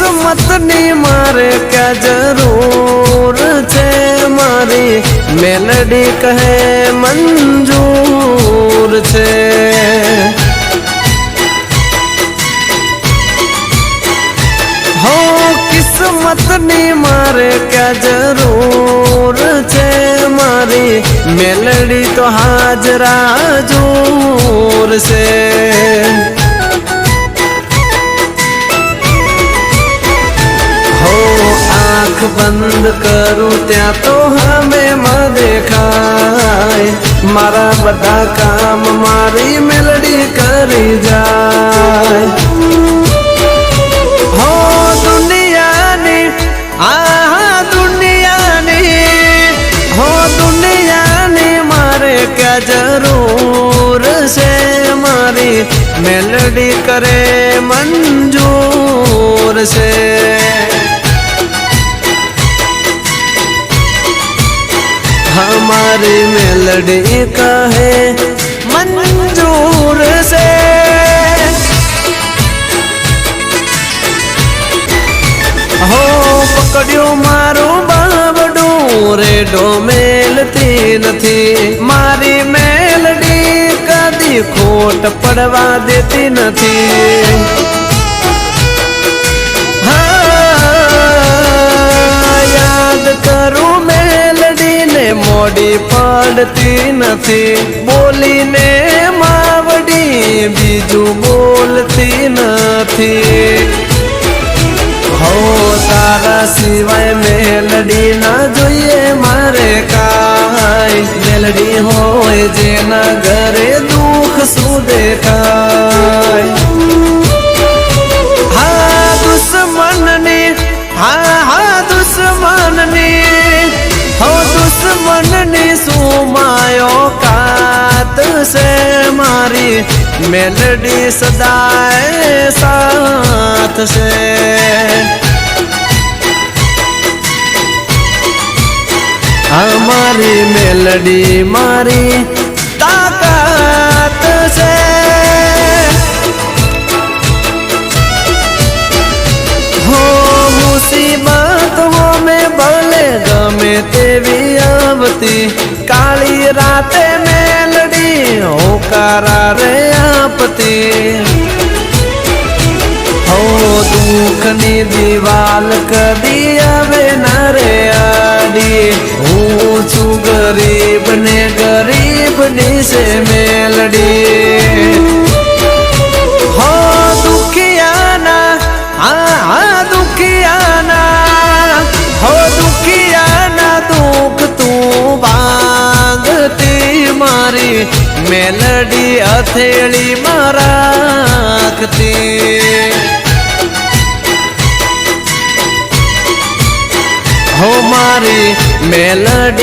કિસ્મતની મારે ક્યાં જરૂર છે, મારી મેલડી કહે મંજૂર છે। હો કિસ્મતની મારે ક્યાં જરૂર છે, મારી મેલડી તો હાજરા જોર છે। आँख बंद करूं त्या तो हमें म देखाय, मारा बधा काम मारी मेलडी करी जाय। हो दुनियानी हो दुनियानी मारे क्या जरूर से, मारी मेलडी करे मंजूर से। हमारी मेलडी कहे मंजूर से। हो पकड़ियो मारो बाबडू रेडो मेलती नथी, मारी मेलडी कदी खोट पड़वा देती नथी। याद करूं मेलडी ने मोड़ी पड़ती नथी, बोली ने मावडी बीजू बोलती नथी। हो तारा सिवाय मेलडी ना जोईए मारे काई, मेलडी होय जेना घरे दुख सु देखाय। हाँ दुश्मननी दुश्मननी हो दुश्मननी सुमायो कात से, मारी मेलडी सदाए साथ से। हमारी मेलडी मारी ताकत से। हो मुसीबतों में भले गमे तेवी आवती, काली राते मेलडी होकारा रे आपती। हो दुखनी दीवाल कदी आवे न रे आडी, हूँ छू गरीब ने गरीबनी से मेलडी। हो दुखियाना दुखियाना हो दुखियाना दुख तू भांगती, मारी मेलडी हथेली माराखती। हो मारी मेलडी